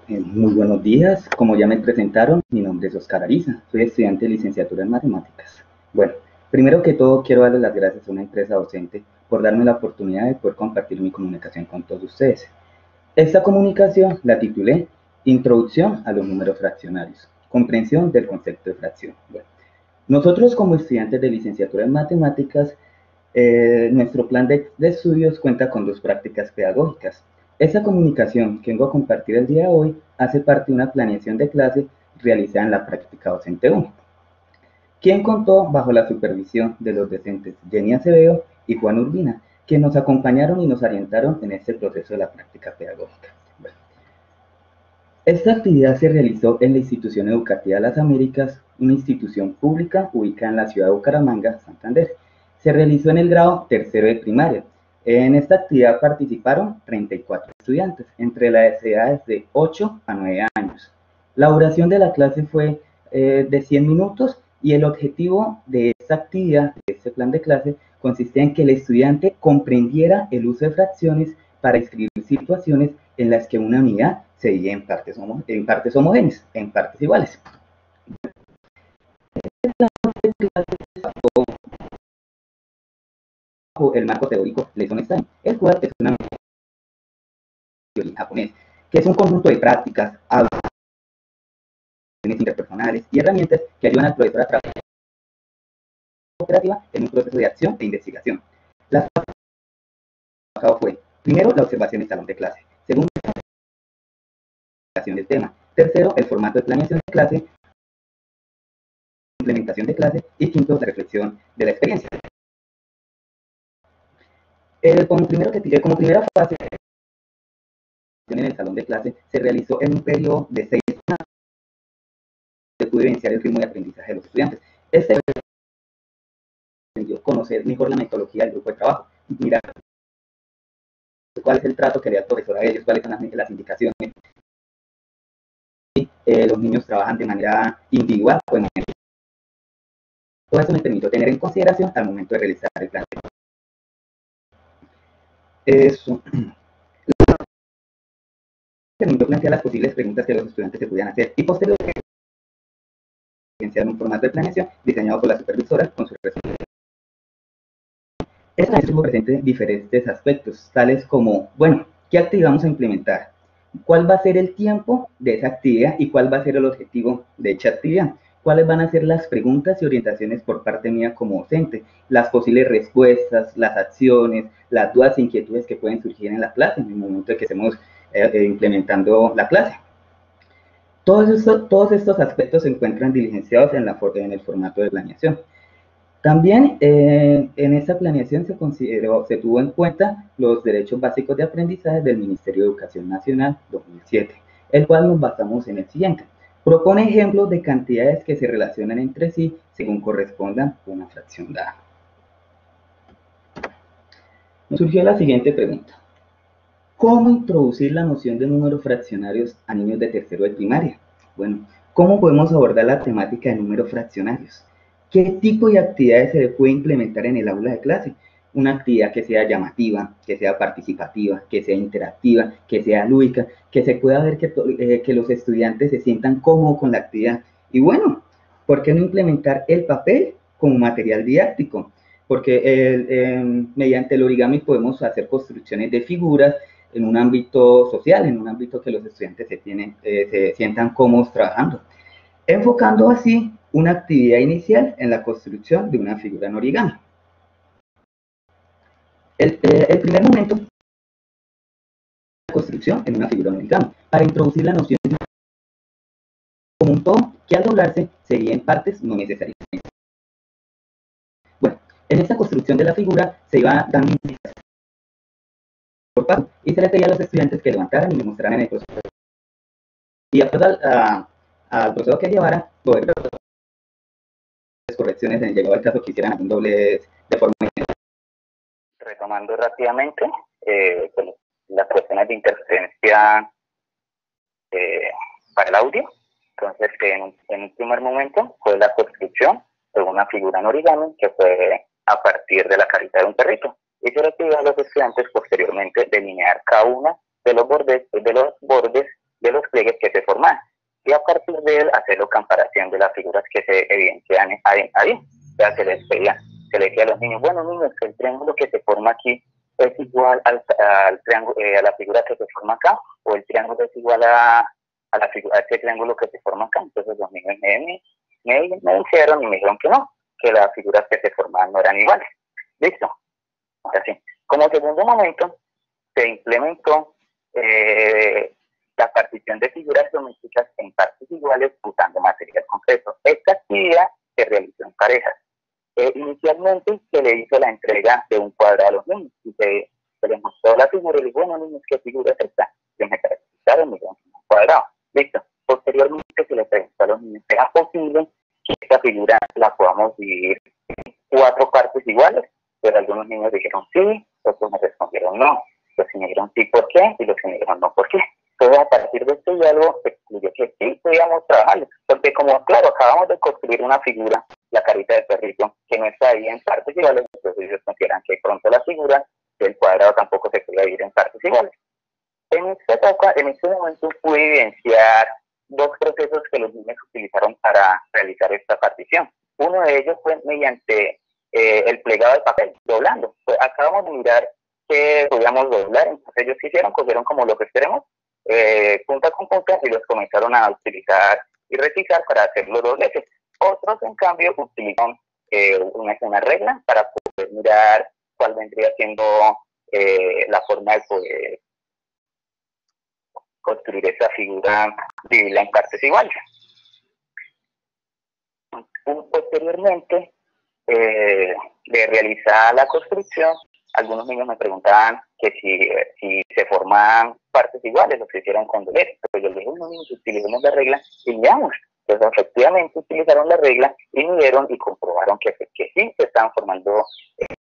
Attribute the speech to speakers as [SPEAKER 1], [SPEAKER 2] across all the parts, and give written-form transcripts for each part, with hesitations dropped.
[SPEAKER 1] Muy buenos días, como ya me presentaron, mi nombre es Oscar Ariza, soy estudiante de licenciatura en matemáticas. Bueno, primero que todo quiero darles las gracias a una empresa docente por darme la oportunidad de poder compartir mi comunicación con todos ustedes. Esta comunicación la titulé Introducción a los números fraccionarios, comprensión del concepto de fracción. Bueno, nosotros como estudiantes de licenciatura en matemáticas, nuestro plan de estudios cuenta con dos prácticas pedagógicas. Esta comunicación que vengo a compartir el día de hoy hace parte de una planeación de clase realizada en la práctica docente 1, quien contó bajo la supervisión de los docentes Jenny Acevedo y Juan Urbina, que nos acompañaron y nos orientaron en este proceso de la práctica pedagógica. Bueno, esta actividad se realizó en la Institución Educativa Las Américas, una institución pública ubicada en la ciudad de Bucaramanga, Santander. Se realizó en el grado tercero de primaria. En esta actividad participaron 34 estudiantes, entre las edades de 8 a 9 años. La duración de la clase fue de 100 minutos y el objetivo de esta actividad, de este plan de clase, consistía en que el estudiante comprendiera el uso de fracciones para describir situaciones en las que una unidad se divide en partes homogéneas, en partes iguales. Bajo el marco teórico Lesson-Stein, el cual es una teoría japonesa, que es un conjunto de prácticas, hábitos interpersonales y herramientas que ayudan al profesor a trabajar cooperativa en un proceso de acción e investigación. La trabajado fue, primero, la observación del salón de clase, segundo, la implementación del tema, tercero, el formato de planeación de clase, implementación de clase y quinto, la reflexión de la experiencia. Como primera fase en el salón de clase se realizó en un periodo de 6 semanas, se pudo evidenciar el ritmo de aprendizaje de los estudiantes. Este permitió conocer mejor la metodología del grupo de trabajo, mirar cuál es el trato que le da el profesor a ellos, cuáles son las indicaciones. Los niños trabajan de manera individual o en momento. Todo eso me permitió tener en consideración al momento de realizar el plan. Eso permitió plantear las posibles preguntas que los estudiantes se pudieran hacer y posteriormente en un formato de planeación diseñado por la supervisora con sus respuestas. Esta estuvo presente en diferentes aspectos, tales como, bueno, ¿qué actividad vamos a implementar? ¿Cuál va a ser el tiempo de esa actividad y cuál va a ser el objetivo de dicha actividad? ¿Cuáles van a ser las preguntas y orientaciones por parte mía como docente? Las posibles respuestas, las acciones, las dudas e inquietudes que pueden surgir en la clase en el momento de que estemos implementando la clase. Todos estos aspectos se encuentran diligenciados en el formato de planeación. También en esta planeación se tuvo en cuenta los derechos básicos de aprendizaje del Ministerio de Educación Nacional 2007, el cual nos basamos en el siguiente. Propone ejemplos de cantidades que se relacionan entre sí según correspondan a una fracción dada. Nos surgió la siguiente pregunta. ¿Cómo introducir la noción de números fraccionarios a niños de tercero de primaria? Bueno, ¿cómo podemos abordar la temática de números fraccionarios? ¿Qué tipo de actividades se puede implementar en el aula de clase? Una actividad que sea llamativa, que sea participativa, que sea interactiva, que sea lúdica, que se pueda ver que los estudiantes se sientan cómodos con la actividad. Y bueno, ¿por qué no implementar el papel como material didáctico? Porque mediante el origami podemos hacer construcciones de figuras en un ámbito social, en un ámbito que los estudiantes se sientan cómodos trabajando, enfocando así una actividad inicial en la construcción de una figura en origami. El primer momento es la construcción en una figura en origami, para introducir la noción de como un todo que al doblarse se divide en partes no necesariamente. Bueno, en esta construcción de la figura se iba dando por paso y se le pedía a los estudiantes que levantaran y me mostraran el proceso. Y de acuerdo al proceso que llevara, poder correcciones en llegado al caso que hicieran algún doble de forma.
[SPEAKER 2] Retomando rápidamente, pues, las cuestiones de interferencia para el audio. Entonces, en un primer momento fue la construcción de una figura en origami que fue a partir de la carita de un perrito. Y se le pidió a los estudiantes posteriormente delinear cada uno de los bordes de los pliegues que de él hacerlo comparación de las figuras que se evidencian ahí. O sea, se les decía a los niños, bueno niños, el triángulo que se forma aquí es igual al triángulo, a la figura que se forma acá, o el triángulo es igual a este triángulo que se forma acá. Entonces los niños me dijeron y me dijeron que no, que las figuras que se formaban no eran iguales. Listo. Ahora sí. Como segundo momento, se implementó la partición de figuras geométricas en partes iguales usando material concreto. Esta actividad se realizó en parejas. Inicialmente se le hizo la entrega de un cuadrado a los niños y se les mostró la figura y les dijo, bueno niños, ¿qué figura es esta? Que me caracterizaron y un cuadrado. Listo. Posteriormente se les preguntó a los niños, ¿será posible que esta figura la podamos dividir en 4 partes iguales? Pero algunos niños dijeron sí, otros me respondieron no. Los que me dijeron sí, ¿por qué? Y los que me dijeron no, ¿por qué? Entonces, a partir de este diálogo, se excluyó que sí podíamos trabajar, porque como, claro, acabamos de construir una figura, la carita del perrito, que no está ahí en partes iguales, entonces ellos consideran que pronto la figura del cuadrado tampoco se podía dividir en partes iguales. En este momento pude evidenciar 2 procesos que los niños utilizaron para realizar esta partición. Uno de ellos fue mediante el plegado de papel, doblando. Pues acabamos de mirar que podíamos doblar, entonces ellos hicieron, cogieron como lo que queremos, punta con punta, y los comenzaron a utilizar y reciclar para hacer los dobleces. Otros, en cambio, utilizaron una regla para poder mirar cuál vendría siendo la forma de poder construir esa figura, dividirla en partes iguales. Posteriormente, de realizar la construcción, algunos niños me preguntaban que si se formaban partes iguales, lo que hicieron con dobleces, pero yo les dije, no niños, utilicemos la regla y veamos. Entonces, efectivamente, utilizaron la regla y midieron y comprobaron que sí se estaban formando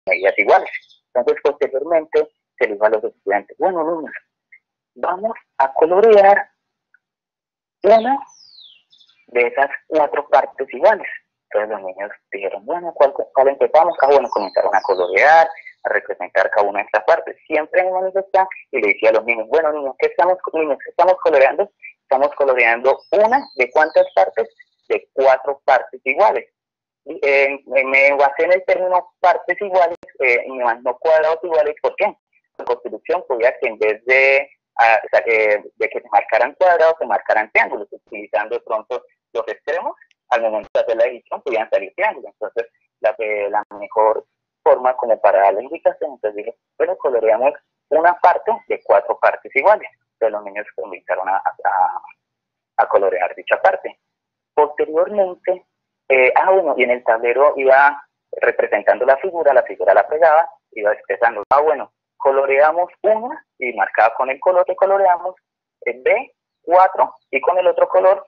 [SPEAKER 2] medidas iguales. Entonces, posteriormente, se les dijo a los estudiantes, bueno niños, vamos a colorear una de esas 4 partes iguales. Entonces los niños dijeron, bueno, ¿cuál empezamos? Bueno, comenzaron a colorear, a representar cada una de estas partes. Siempre me manifestaba y le decía a los niños, bueno niños, ¿qué estamos coloreando? Estamos coloreando una de ¿cuántas partes? De 4 partes iguales. Me basé en el término partes iguales, no cuadrados iguales. ¿Por qué? En construcción podía que en vez de que se marcaran cuadrados, se marcaran triángulos, utilizando de pronto los extremos. Al momento de hacer la edición podían salir triángulos. Entonces, la mejor forma como para dar la indicación, entonces dije, bueno, coloreamos una parte de 4 partes iguales. Entonces los niños comenzaron a colorear dicha parte. Posteriormente, bueno, y en el tablero iba representando la figura la pegaba, iba expresando, bueno, coloreamos una y marcaba con el color que coloreamos, de 4, y con el otro color,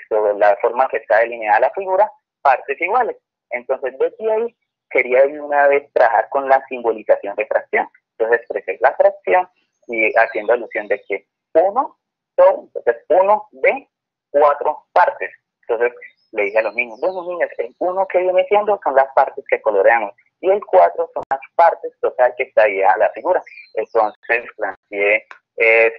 [SPEAKER 2] sobre la forma que está delineada la figura, partes iguales. Entonces, desde ahí, quería de una vez trabajar con la simbolización de fracción. Entonces, expresé la fracción y haciendo alusión de que 1 de 4 partes. Entonces, le dije a los niños, bueno niños, el 1 que viene siendo son las partes que coloreamos, y el 4 son las partes total que está ahí a la figura. Entonces, planteé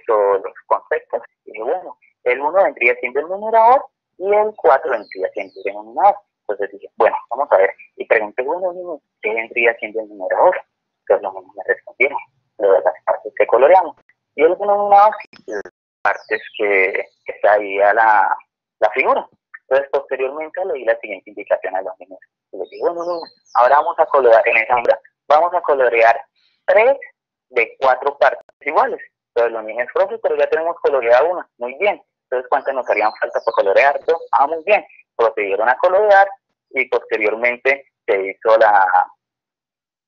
[SPEAKER 2] los conceptos y dije, bueno, el 1 vendría siendo el numerador y el 4 vendría siendo el denominador. Entonces dije, bueno, vamos a ver. Y pregunté, bueno, niños, ¿qué vendría siendo el numerador? Entonces los niños me respondieron, lo de las partes que coloreamos. Y el denominador, las partes que está ahí a la figura. Entonces, posteriormente le di la siguiente indicación a los niños. Y les digo, bueno, niños, ahora vamos a colorear en esa figura, vamos a colorear 3 de 4 partes iguales. Entonces los niños, profe, pero ya tenemos coloreada una. Muy bien. Entonces, ¿cuántas nos harían falta para colorear? 2. Muy bien. Procedieron a colorear y posteriormente se hizo la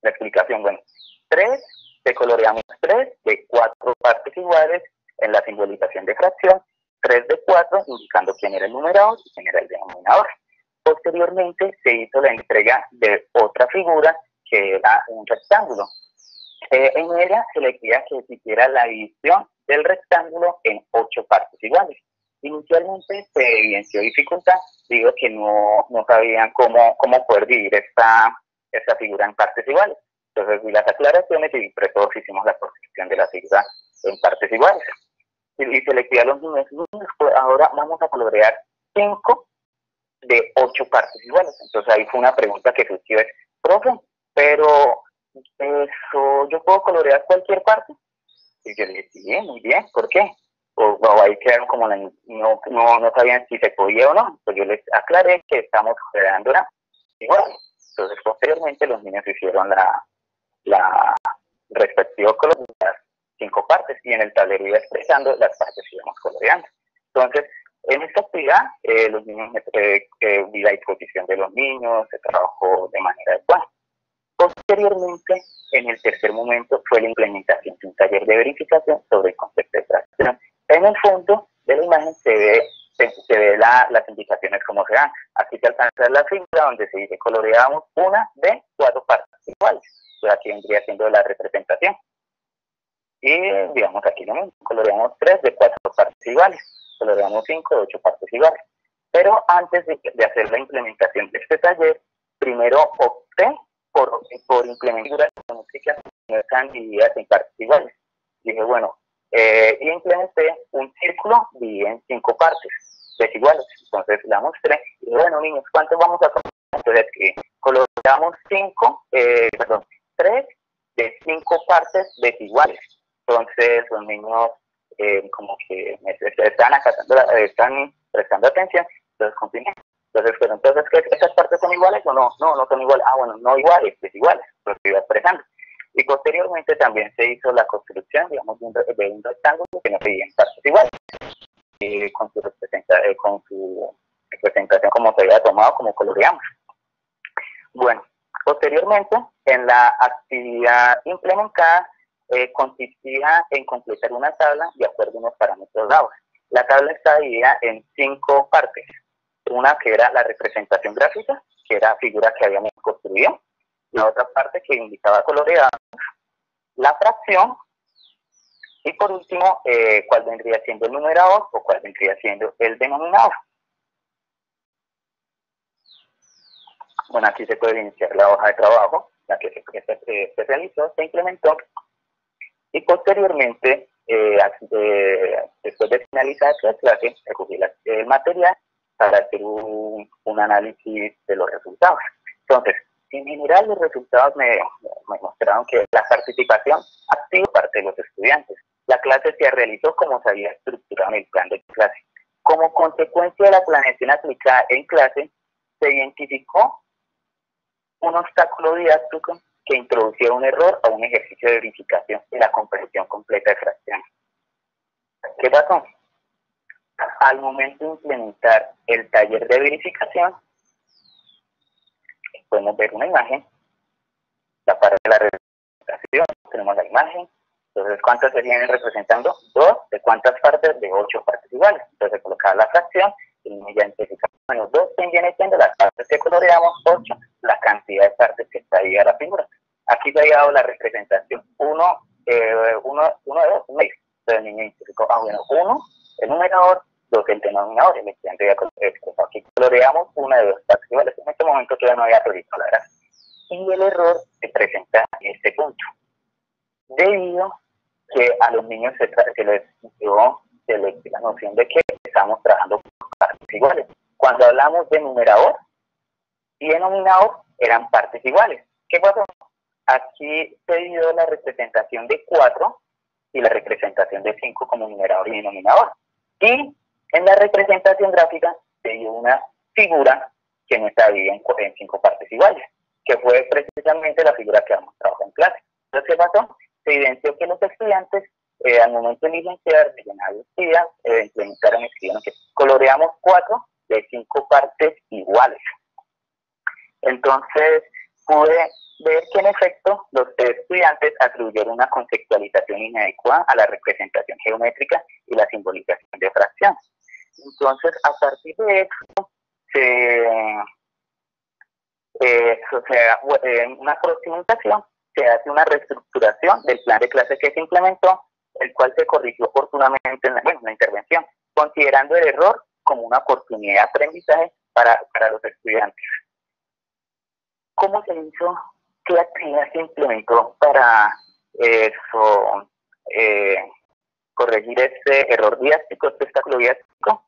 [SPEAKER 2] explicación. Bueno, 3, se coloreamos 3 de 4 partes iguales en la simbolización de fracción, 3 de 4 indicando quién era el numerador y quién era el denominador. Posteriormente se hizo la entrega de otra figura que era un rectángulo. En ella se le pedía que hiciera la división del rectángulo en 8 partes iguales. Inicialmente se evidenció dificultad, digo que no sabían cómo poder dividir esta figura en partes iguales. Entonces vi las aclaraciones y entre todos hicimos la construcción de la figura en partes iguales. Y se le pedía a los niños, pues ahora vamos a colorear 5 de 8 partes iguales. Entonces ahí fue una pregunta que surgió, es, profe, pero eso, ¿yo puedo colorear cualquier parte? Y yo le dije, sí, muy bien, ¿por qué? O ahí quedaron como no sabían si se podía o no. Pues yo les aclaré que estamos coloreando igual. Entonces posteriormente los niños hicieron la respectiva color de las 5 partes y en el tablero iba expresando las partes que íbamos coloreando. Entonces, en esta actividad, los niños, vi la disposición de los niños, se trabajó de manera adecuada. Posteriormente, en el tercer momento, fue la implementación de un taller de verificación sobre el concepto de fracción. En el fondo de la imagen se ve las indicaciones como se dan. Aquí se alcanza la figura donde se dice coloreamos una de 4 partes iguales. Entonces aquí vendría siendo la representación. Y digamos aquí lo mismo, coloreamos 3 de 4 partes iguales, coloreamos 5 de 8 partes iguales. Pero antes de hacer la implementación de este taller, primero opté por implementar figuras geométricas que no están divididas en partes iguales. Dije, bueno, y implementé un círculo dividido en 5 partes desiguales. Entonces la mostré y dije, bueno niños, ¿cuántos vamos a colocar? Entonces colocamos 3 de 5 partes desiguales. Entonces los niños como que están prestando atención, entonces continué. Entonces, ¿que esas partes son iguales o no? No son iguales. Ah, bueno, no iguales, desiguales, lo que iba expresando. Y posteriormente también se hizo la construcción, digamos, de un rectángulo que no se divide en partes iguales, con su representación como se había tomado, como coloreamos. Bueno, posteriormente, en la actividad implementada, consistía en completar una tabla de acuerdo a unos parámetros dados. La tabla está dividida en 5 partes. Una que era la representación gráfica, que era figura que habíamos construido. La otra parte que indicaba coloreado, la fracción, y por último, cuál vendría siendo el numerador o cuál vendría siendo el denominador. Bueno, aquí se puede iniciar la hoja de trabajo, la que se realizó, se implementó, y posteriormente, después de finalizar la clase, recogí el material para hacer un análisis de los resultados. Entonces, en general los resultados me mostraron que la participación activa por parte de los estudiantes. La clase se realizó como se había estructurado en el plan de clase. Como consecuencia de la planeación aplicada en clase, se identificó un obstáculo didáctico que introducía un error a un ejercicio de verificación de la comprensión completa de fracciones. ¿Qué pasó? Al momento de implementar el taller de verificación, podemos ver una imagen, la parte de la representación, tenemos la imagen. Entonces, ¿cuántas se vienen representando? 2 de cuántas partes, de 8 partes iguales. Entonces, colocar la fracción, y ya identificamos menos 2, que viene siendo las partes que coloreamos, 8, la cantidad de partes que está ahí a la figura. Aquí se ha dado la representación 1 de 2, 1. Entonces, el niño identificó, bueno, 1, el numerador, 2, el denominador, el estudiante ya expresó. Aquí coloreamos 1 de 2 partes iguales. En este momento todavía no había realizado la gráfica. Y el error se presenta en este punto, debido que a los niños se les dio la noción de que estamos trabajando con partes iguales. Cuando hablamos de numerador y denominador, eran partes iguales. ¿Qué pasó? Aquí se dio la representación de 4 y la representación de 5 como numerador y denominador. Y en la representación gráfica se dio una figura que no está dividida en 5 partes iguales, que fue precisamente la figura que hemos trabajado en clase. Entonces, ¿qué pasó? Se evidenció que los estudiantes, al momento de licenciar, de llenar la actividad, implementaron, escribieron que coloreamos 4 de 5 partes iguales. Entonces, pude ver que en efecto los estudiantes atribuyeron una conceptualización inadecuada a la representación geométrica y la simbolización de fracciones. Entonces, a partir de eso, en una aproximación se hace una reestructuración del plan de clase que se implementó, el cual se corrigió oportunamente en la intervención, considerando el error como una oportunidad de aprendizaje para los estudiantes. ¿Cómo se hizo? ¿Qué actividad se implementó para eso, corregir este error didáctico, este obstáculo didáctico?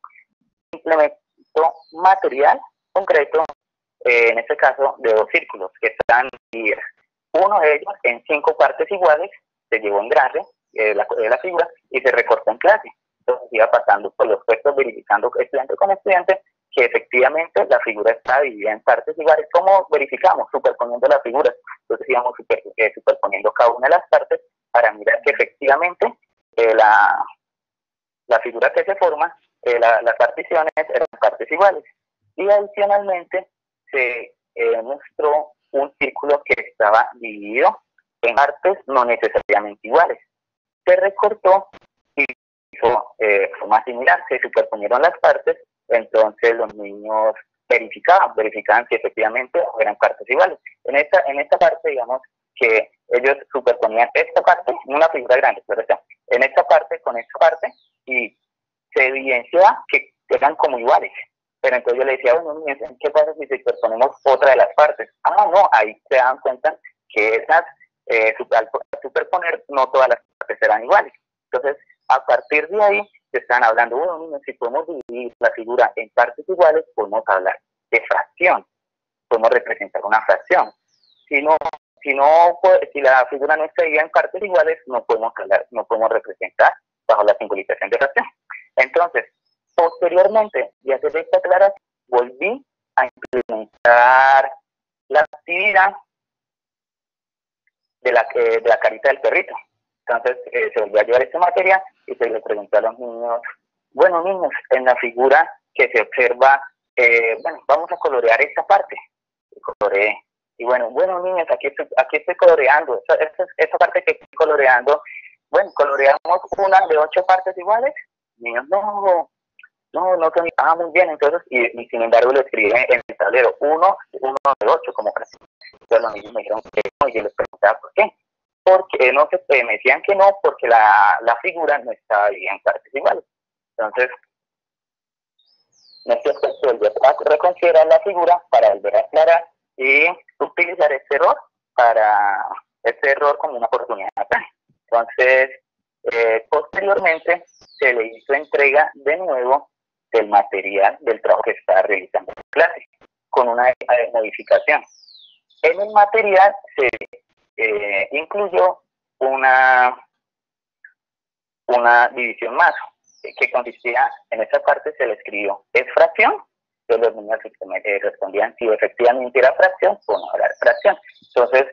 [SPEAKER 2] Implementó material concreto, en este caso de dos círculos que están divididas. Uno de ellos en 5 partes iguales se llevó en grande la figura y se recortó en clase. Entonces iba pasando por los puestos verificando estudiante con estudiante que efectivamente la figura está dividida en partes iguales. ¿Cómo verificamos? Superponiendo las figuras. Entonces íbamos superponiendo cada una de las partes para mirar que efectivamente la figura que se forma, las particiones eran partes iguales. Y adicionalmente se mostró un círculo que estaba dividido en partes no necesariamente iguales. Se recortó y hizo forma similar, se superponieron las partes, entonces los niños verificaban si efectivamente eran partes iguales. En esta parte, digamos, que ellos superponían esta parte, una figura grande, pero en esta parte con esta parte, y se evidenciaba que eran como iguales. Pero entonces yo le decía, bueno, niños, ¿qué pasa si superponemos otra de las partes? Ah, no, ahí se dan cuenta que esas, al superponer, no todas las partes serán iguales. Entonces, a partir de ahí, se están hablando, bueno, niños, si podemos dividir la figura en partes iguales, podemos hablar de fracción, podemos representar una fracción. Si la figura no está dividida en partes iguales, no podemos representar bajo la simbolización de fracción. Entonces, posteriormente de hacer esta aclaración, volví a implementar la actividad de la carita del perrito. Entonces, se volvió a llevar esta materia y se le preguntó a los niños, bueno, niños, en la figura que se observa, bueno, vamos a colorear esta parte. Y coloreé. Y bueno, niños, aquí estoy coloreando. Esta parte que estoy coloreando, bueno, coloreamos una de 8 partes iguales. Niños, no, muy bien, entonces, y sin embargo lo escribí en el tablero, 1 de 8 como fracción. Entonces los niños me dijeron que no, y yo les preguntaba por qué. Porque me decían que no, porque la figura no estaba dividida en partes iguales. Entonces, en este aspecto volví a reconsiderar la figura para volver a aclarar y utilizar este error como una oportunidad. Entonces, posteriormente se le hizo entrega de nuevo del material del trabajo que estaba realizando en clase, con una modificación. En el material se incluyó una división más, que consistía, en esa parte se le escribió, ¿es fracción? Entonces los niños respondían si efectivamente era fracción o no era fracción. Entonces,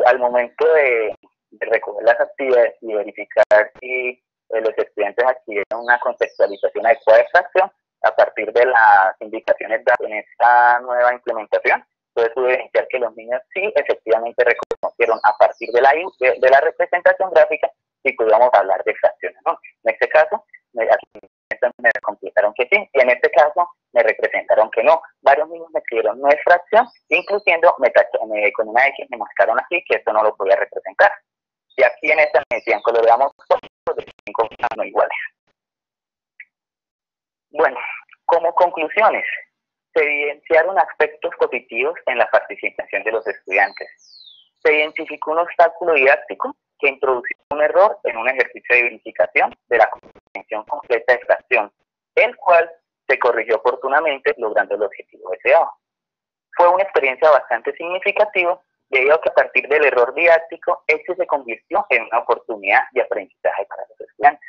[SPEAKER 2] al momento de recoger las actividades y verificar si los estudiantes adquirieron una contextualización adecuada de fracción, a partir de las indicaciones dadas en esta nueva implementación, entonces pude evidenciar que los niños sí efectivamente reconocieron a partir de la representación gráfica si podíamos hablar de fracciones, ¿no? En este caso, me completaron que sí, y en este caso me representaron que no. Varios niños me escribieron no es fracción, incluyendo con una X me marcaron así que esto no lo podía representar. Y aquí en esta me decían coloreamos de 5 no iguales. Bueno, como conclusiones, se evidenciaron aspectos positivos en la participación de los estudiantes. Se identificó un obstáculo didáctico que introdució un error en un ejercicio de verificación de la comprensión completa de fracción, el cual se corrigió oportunamente logrando el objetivo deseado. Fue una experiencia bastante significativa debido a que a partir del error didáctico, este se convirtió en una oportunidad de aprendizaje para los estudiantes.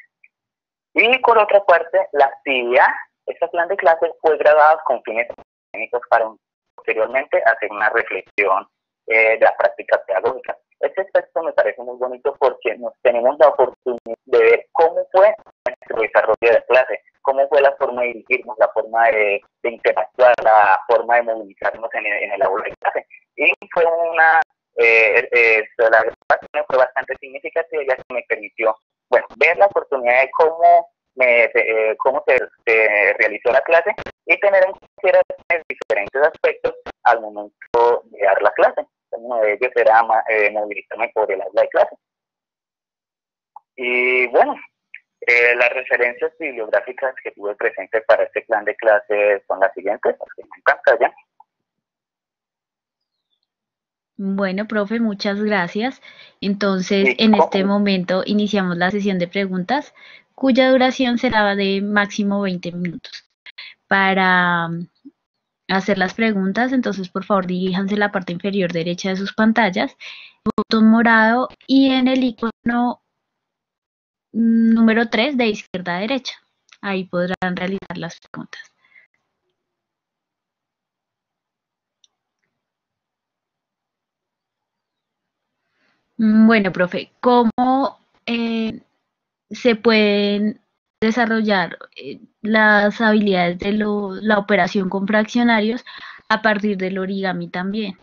[SPEAKER 2] Y por otra parte, la actividad, este plan de clases fue grabado con fines académicos para posteriormente hacer una reflexión de la práctica pedagógica. Este aspecto me parece muy bonito porque tenemos la oportunidad de ver cómo fue nuestro desarrollo de la clase, cómo fue la forma de dirigirnos, la forma de interactuar, la forma de movilizarnos en el aula de clase. Y fue la grabación fue bastante significativa, ya que me permitió, bueno, ver la oportunidad de cómo se realizó la clase y tener en consideración diferentes aspectos al momento de dar la clase. Uno de ellos era movilizarme por el aula de clase. Y bueno, las referencias bibliográficas que tuve presentes para este plan de clase son las siguientes, las que me pantalla.
[SPEAKER 3] Bueno, profe, muchas gracias. Entonces, en este momento iniciamos la sesión de preguntas, cuya duración será de máximo 20 minutos. Para hacer las preguntas, entonces por favor diríjanse a la parte inferior derecha de sus pantallas, botón morado y en el icono número 3 de izquierda a derecha. Ahí podrán realizar las preguntas. Bueno, profe, ¿cómo se pueden desarrollar las habilidades de la operación con fraccionarios a partir del origami también?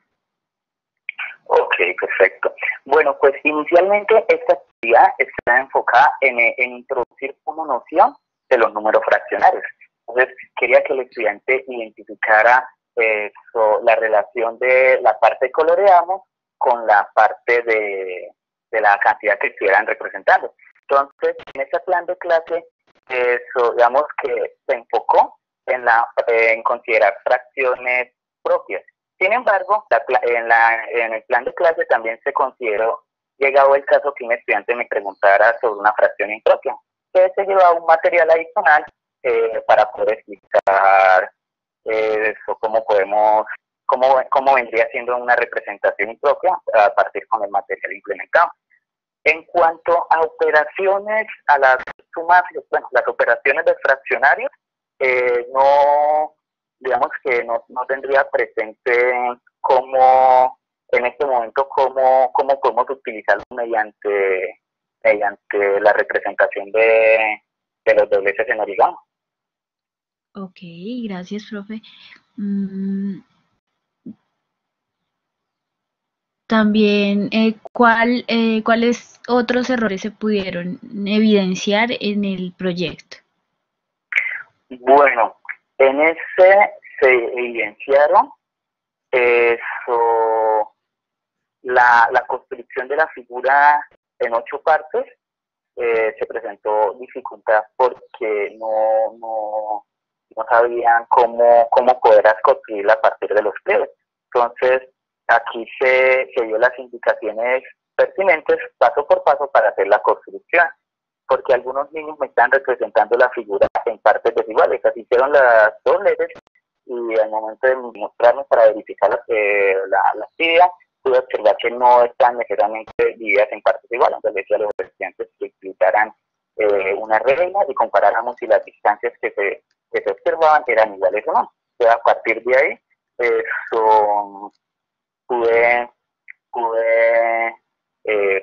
[SPEAKER 2] Ok, perfecto. Bueno, pues inicialmente esta actividad está enfocada en introducir como noción de los números fraccionarios. Entonces, quería que el estudiante identificara la relación de la parte que coloreamos con la parte de la cantidad que estuvieran representando. Entonces, en este plan de clase, digamos que se enfocó en considerar fracciones propias. Sin embargo, en el plan de clase también se consideró, llegado el caso que un estudiante me preguntara sobre una fracción impropia, que se llevaba un material adicional para poder explicar cómo vendría siendo una representación impropia a partir con el material implementado. En cuanto a operaciones, a las sumas, bueno, las operaciones de fraccionarios, no, digamos que no tendría presente cómo, en este momento, cómo podemos utilizarlo mediante la representación de los dobleces en origami.
[SPEAKER 3] Ok, gracias, profe. También, ¿cuáles otros errores se pudieron evidenciar en el proyecto?
[SPEAKER 2] Bueno, en ese se evidenciaron eso, la construcción de la figura en 8 partes. Se presentó dificultad porque no sabían cómo poder construirla a partir de los pliegues. Entonces, aquí se dio las indicaciones pertinentes paso por paso para hacer la construcción, porque algunos niños me están representando la figura en partes desiguales. Así hicieron las dobleces y al momento de mostrarnos para verificar la actividad, pude observar que no están necesariamente divididas en partes iguales. Entonces decía a los estudiantes que explicaran una regla y comparáramos si las distancias que se observaban eran iguales o no. Entonces, a partir de ahí, pude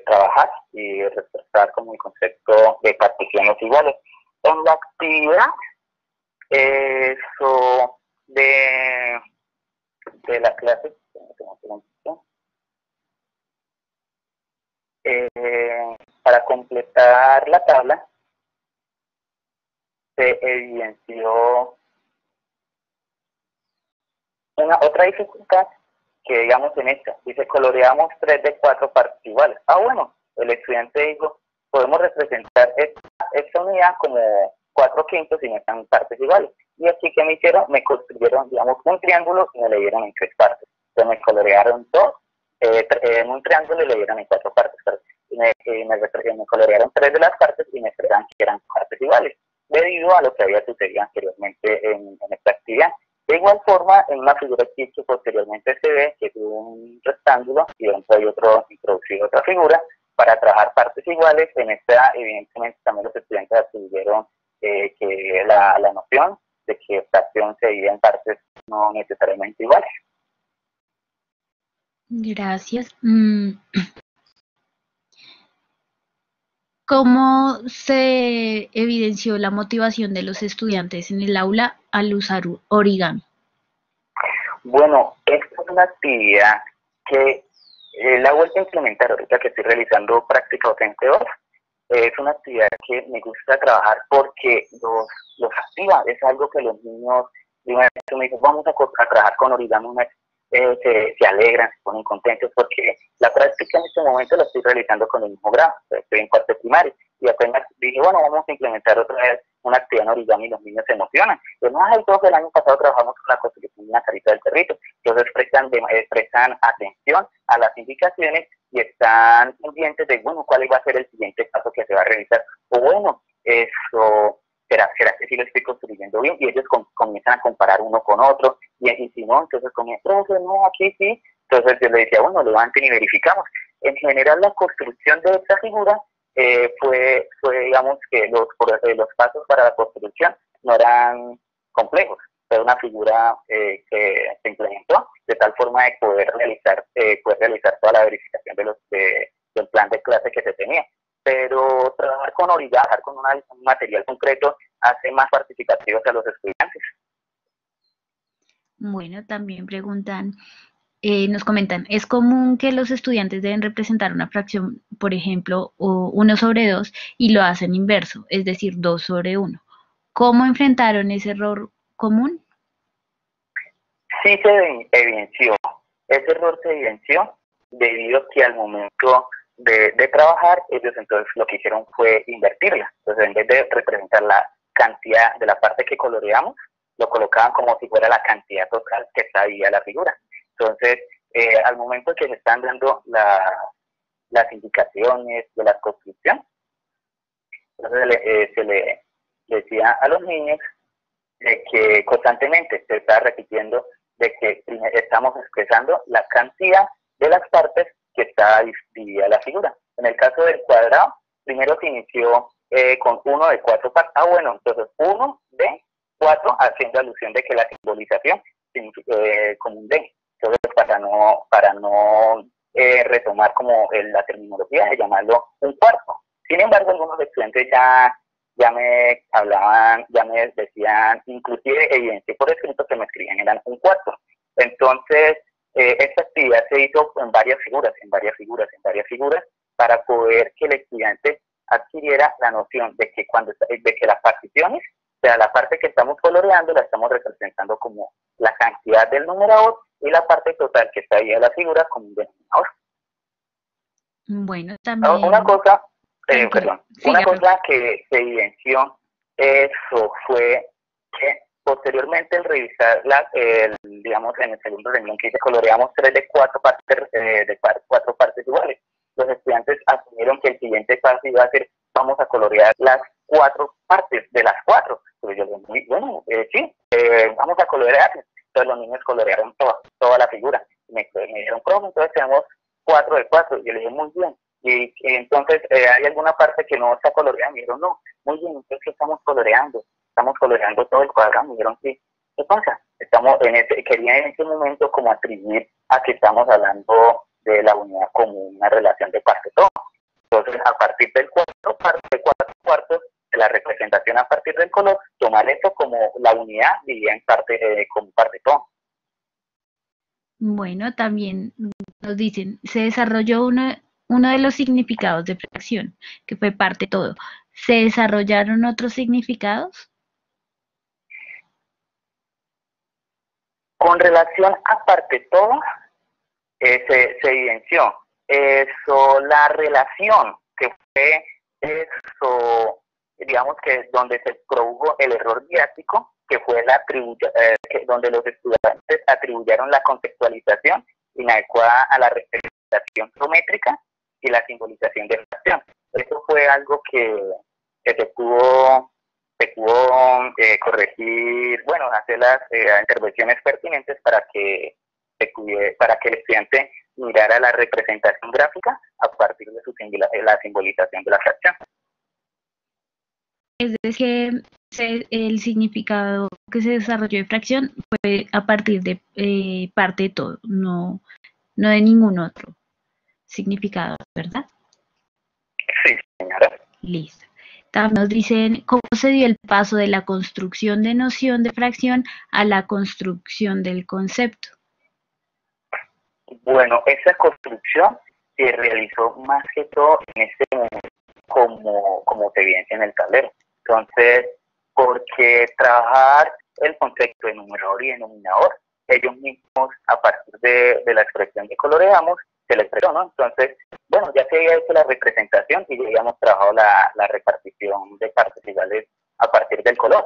[SPEAKER 2] trabajar y reforzar como el concepto de particiones iguales. En la actividad, eso de la clase, para completar la tabla, se evidenció otra dificultad que digamos en esta, dice coloreamos 3 de 4 partes iguales. Bueno, el estudiante dijo, podemos representar esta unidad como 4/5 si no están partes iguales. Y aquí que me hicieron, me construyeron, digamos, un triángulo y me le dieron en 3 partes. Entonces me colorearon en un triángulo y le dieron en 4 partes. Me colorearon 3 de las partes y me esperaban que eran partes iguales, debido a lo que había sucedido anteriormente en esta actividad. De igual forma, en una figura aquí que posteriormente se ve, que es un rectángulo, y dentro hay introducir otra figura, para trabajar partes iguales. En esta, evidentemente, también los estudiantes adquirieron que la noción de que esta acción se divide en partes no necesariamente iguales.
[SPEAKER 3] Gracias. ¿Cómo se evidenció la motivación de los estudiantes en el aula al usar origami?
[SPEAKER 2] Bueno, esta es una actividad que la vuelta a implementar ahorita que estoy realizando práctica docente 2. Es una actividad que me gusta trabajar porque los activa. Es algo que los niños, de una vez me dicen, vamos a trabajar con origami, se alegran, se ponen contentos, porque la práctica en este momento la estoy realizando con el mismo grado. Estoy en cuarto primario y apenas dije, bueno, vamos a implementar otra vez una actividad en origami y los niños se emocionan. Además, el año pasado trabajamos con la construcción de una carita del perrito. Entonces prestan atención a las indicaciones y están pendientes de, bueno, cuál va a ser el siguiente paso que se va a realizar. O bueno, eso, ¿será que sí lo estoy construyendo bien? Y ellos comienzan a comparar uno con otro, y si no, entonces comienzan, no, aquí sí. Entonces yo le decía, bueno, levanten y verificamos. En general, la construcción de esta figura fue, digamos, que los pasos para la construcción no eran complejos. Fue una figura que se implementó de tal forma de poder realizar toda la verificación del plan de clase que se tenía. Pero trabajar con origami, trabajar con un material concreto, hace más participativos a los estudiantes.
[SPEAKER 3] Bueno, también preguntan, nos comentan, ¿es común que los estudiantes deben representar una fracción, por ejemplo, o 1/2, y lo hacen inverso, es decir, 2/1? ¿Cómo enfrentaron ese error común?
[SPEAKER 2] Sí se evidenció, ese error se evidenció debido a que al momento de trabajar, ellos entonces lo que hicieron fue invertirla. Entonces, en vez de representar la cantidad de la parte que coloreamos, lo colocaban como si fuera la cantidad total que está ahí a la figura. Entonces, al momento que se están dando las indicaciones de la construcción, entonces se le decía a los niños de que constantemente se está repitiendo de que estamos expresando la cantidad de las partes que está dividida la figura. En el caso del cuadrado, primero se inició con 1 de 4 partes. Bueno, entonces 1 de 4, haciendo alusión de que la simbolización significa como un D. Entonces, para no retomar como la terminología de llamarlo un cuarto. Sin embargo, algunos estudiantes ya me hablaban, ya me decían, inclusive evidencié por escrito que me escribían eran un cuarto. Entonces, esta actividad se hizo en varias figuras, para poder que el estudiante adquiriera la noción de que las particiones, o sea, la parte que estamos coloreando la estamos representando como la cantidad del numerador y la parte total que está ahí en la figura como un denominador.
[SPEAKER 3] Bueno, también...
[SPEAKER 2] Una cosa
[SPEAKER 3] Siga.
[SPEAKER 2] cosa que se evidenció eso fue que posteriormente el revisar digamos en el segundo renglón que dice coloreamos 3 de 4 partes cuatro partes iguales. Los estudiantes asumieron que el siguiente paso iba a ser vamos a colorear las 4 partes de las 4. Entonces yo le dije, bueno, sí, vamos a colorear. Entonces los niños colorearon toda la figura. Me dijeron, profe, entonces tenemos 4 de 4. Yo le dije, muy bien. Y entonces, ¿hay alguna parte que no está coloreada? Me dijeron, no. Muy bien, entonces, ¿qué estamos coloreando? Estamos coloreando todo el cuadrado. Me dijeron, sí. ¿Qué pasa? Quería en ese momento como atribuir a que estamos hablando de la unidad como una relación de parte-todo. Entonces, a partir del cuatro cuartos, de la representación a partir del color, tomar esto como la unidad dividida en parte, como parte-todo.
[SPEAKER 3] Bueno, también nos dicen, se desarrolló uno de los significados de fracción, que fue parte todo. ¿Se desarrollaron otros significados?
[SPEAKER 2] Con relación a parte todo, se evidenció la relación que fue eso, digamos que donde se produjo el error didáctico, que fue donde los estudiantes atribuyeron la contextualización inadecuada a la representación geométrica y la simbolización de fracción. Eso fue algo que se pudo corregir, bueno, hacer las intervenciones pertinentes para que el estudiante mirara la representación gráfica a partir de la simbolización de la fracción.
[SPEAKER 3] Es decir, el significado que se desarrolló de fracción fue a partir de parte de todo, no de ningún otro significado, ¿verdad?
[SPEAKER 2] Sí, señora.
[SPEAKER 3] Listo. También nos dicen cómo se dio el paso de la construcción de noción de fracción a la construcción del concepto.
[SPEAKER 2] Bueno, esa construcción se realizó más que todo en este momento como se evidencia en el tablero. Entonces, porque trabajar el concepto de numerador y denominador, ellos mismos, a partir de la expresión que coloreamos, se les expresó, ¿no? Entonces, bueno, ya se había hecho la representación y ya habíamos trabajado la repartición de partes iguales a partir del color.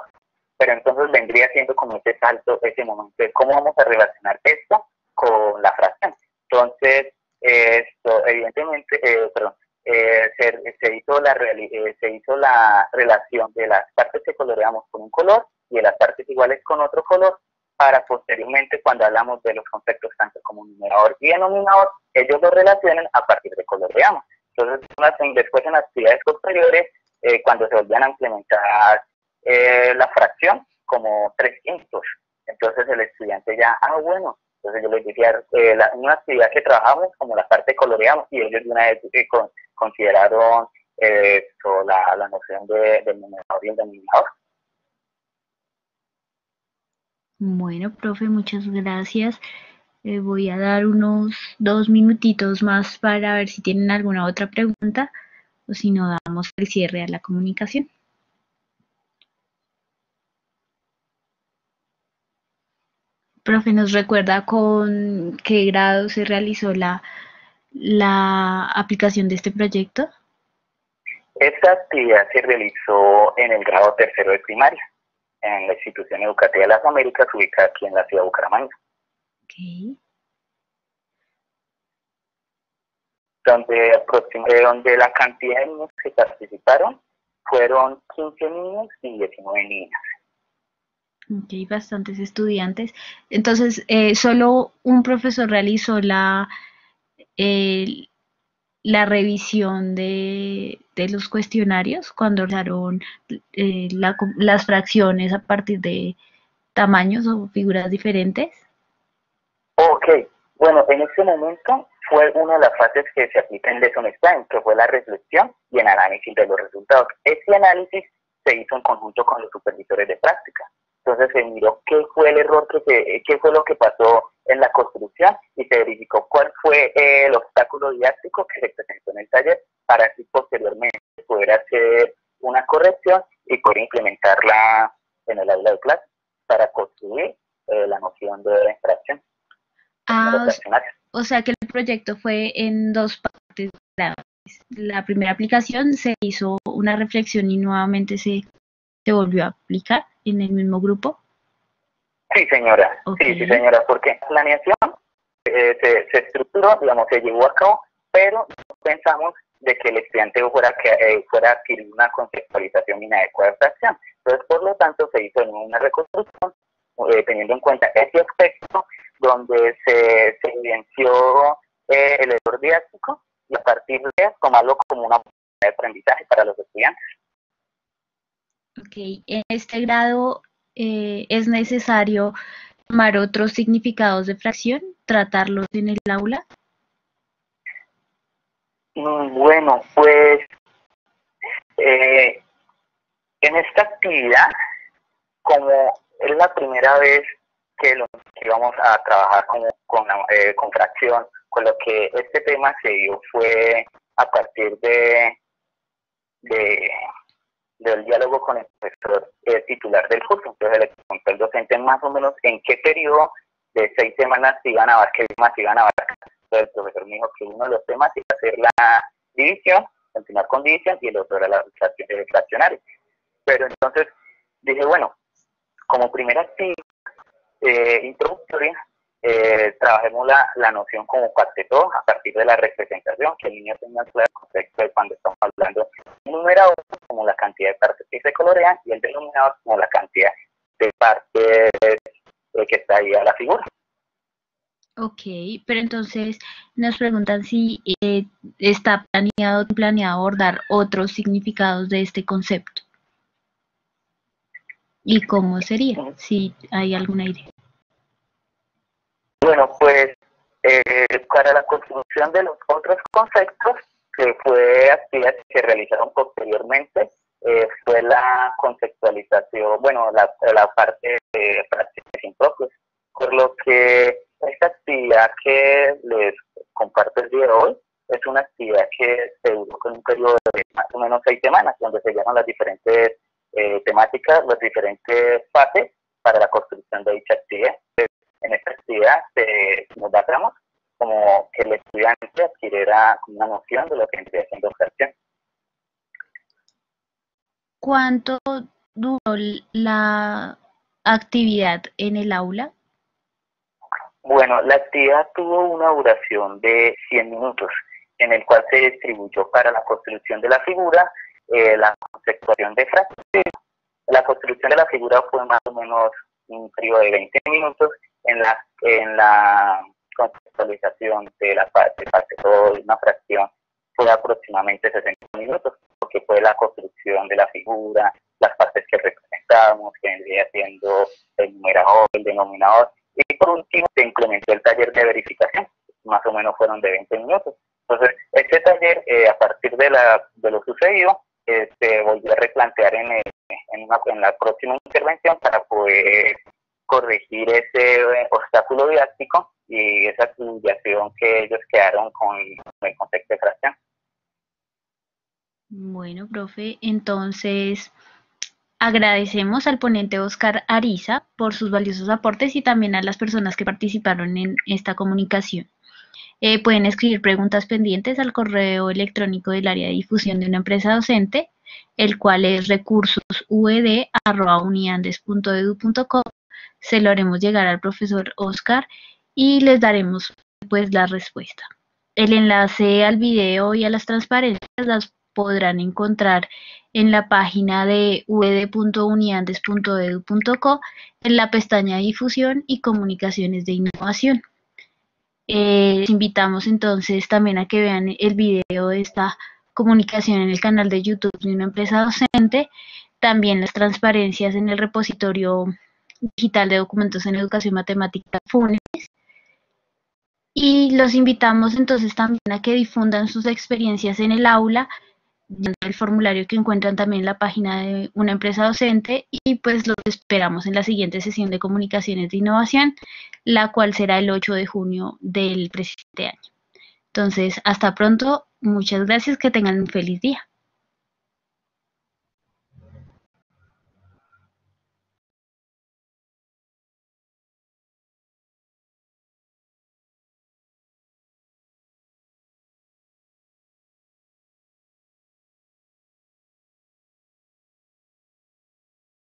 [SPEAKER 2] Pero entonces vendría siendo como ese salto, ese momento de cómo vamos a relacionar esto con la fracción. Entonces, evidentemente, se hizo la relación de las partes que coloreamos con un color y de las partes iguales con otro color, para posteriormente, cuando hablamos de los conceptos tanto como numerador y denominador, ellos lo relacionen a partir de coloreamos. Entonces, después en actividades posteriores, cuando se volvían a implementar la fracción como 3/5, entonces el estudiante ya, bueno, entonces yo les decía, una actividad que trabajamos como la parte coloreamos, y ellos de una vez consideraron la noción del numerador y el denominador.
[SPEAKER 3] Bueno, profe, muchas gracias. Voy a dar unos 2 minutitos más para ver si tienen alguna otra pregunta, o si no, damos el cierre a la comunicación. Profe, ¿nos recuerda con qué grado se realizó la aplicación de este proyecto?
[SPEAKER 2] Esta actividad se realizó en el grado tercero de primaria, en la Institución Educativa de las Américas, ubicada aquí en la ciudad de Bucaramanga.
[SPEAKER 3] Okay.
[SPEAKER 2] Donde la cantidad de niños que participaron fueron 15 niños y 19 niñas.
[SPEAKER 3] Ok, bastantes estudiantes. Entonces, ¿solo un profesor realizó la revisión de los cuestionarios cuando realizaron las fracciones a partir de tamaños o figuras diferentes?
[SPEAKER 2] Ok, bueno, en este momento fue una de las fases que se aplica en Lesson Explain, que fue la reflexión y el análisis de los resultados. Este análisis se hizo en conjunto con los supervisores de práctica. Entonces se miró qué fue el error, qué fue lo que pasó en la construcción, y se verificó cuál fue el obstáculo didáctico que se presentó en el taller, para así posteriormente poder hacer una corrección y poder implementarla en el aula de clase para construir la noción de la infracción.
[SPEAKER 3] O sea que el proyecto fue en dos partes. La primera aplicación se hizo una reflexión y nuevamente se volvió a aplicar en el mismo grupo.
[SPEAKER 2] Sí, señora. Okay. Sí, señora, porque la planeación se estructuró, digamos, se llevó a cabo, pero no pensamos de que el estudiante fuera a adquirir una conceptualización inadecuada de fracción. Entonces, por lo tanto, se hizo una reconstrucción teniendo en cuenta ese aspecto, donde se evidenció el error didáctico, y a partir de eso tomarlo como una oportunidad de aprendizaje para los estudiantes.
[SPEAKER 3] Ok, en este grado es necesario tomar otros significados de fracción, tratarlos en el aula.
[SPEAKER 2] Bueno, pues en esta actividad, como es la primera vez que íbamos a trabajar con fracción, con lo que este tema se dio fue a partir del diálogo con el profesor titular del curso. Entonces le preguntó al docente más o menos en qué periodo de 6 semanas se iban a abarcar, Entonces el profesor me dijo que uno de los temas iba a ser la división, continuar con división, y el otro era la fraccionaria. Pero entonces dije, bueno, como primera actividad introductoria, trabajemos la noción como parte de todo, a partir de la representación, que el niño tenga claro el concepto de cuando estamos hablando de numerador como la cantidad de partes que se colorean, y el denominador como la cantidad de partes que está ahí a la figura.
[SPEAKER 3] Ok, pero entonces nos preguntan si está planeado abordar otros significados de este concepto. ¿Y cómo sería? Si hay alguna idea.
[SPEAKER 2] Bueno, pues para la construcción de los otros conceptos, que fue actividades que se realizaron posteriormente, fue la conceptualización, bueno, la parte de fracciones impropias, por lo que esta actividad que les comparto el día de hoy es una actividad que se duró con un periodo de más o menos 6 semanas, donde se llevan las diferentes temáticas, las diferentes fases para la construcción de dicha actividad. En esta actividad nos basamos como que el estudiante adquiriera una noción de lo que vendría siendo fracción.
[SPEAKER 3] ¿Cuánto duró la actividad en el aula?
[SPEAKER 2] Bueno, la actividad tuvo una duración de 100 minutos. en el cual se distribuyó para la construcción de la figura, la conceptualización de fracciones. La construcción de la figura fue más o menos un periodo de 20 minutos. En la conceptualización de la parte todo de una fracción fue aproximadamente 60 minutos, porque fue la construcción de la figura, las partes que representamos, que vendría siendo el numerador, el denominador, y por último se implementó el taller de verificación, más o menos fueron de 20 minutos. Entonces, este taller, a partir de lo sucedido, se volvió a replantear en la próxima intervención para poder corregir ese obstáculo didáctico y esa desviación que ellos quedaron con el concepto de fracción.
[SPEAKER 3] Bueno, profe, entonces agradecemos al ponente Oscar Ariza por sus valiosos aportes y también a las personas que participaron en esta comunicación. Pueden escribir preguntas pendientes al correo electrónico del área de difusión de una empresa docente, el cual es recursosud@uniandes.edu.co. Se lo haremos llegar al profesor Oscar y les daremos pues la respuesta. El enlace al video y a las transparencias las podrán encontrar en la página de ud.uniandes.edu.co en la pestaña Difusión y Comunicaciones de Innovación. Les invitamos entonces también a que vean el video de esta comunicación en el canal de YouTube de una empresa docente, también las transparencias en el repositorio digital de documentos en educación matemática FUNES, y los invitamos entonces también a que difundan sus experiencias en el aula, el formulario que encuentran también en la página de una empresa docente, y pues los esperamos en la siguiente sesión de comunicaciones de innovación, la cual será el 8 de junio del presente año. Entonces, hasta pronto, muchas gracias, que tengan un feliz día.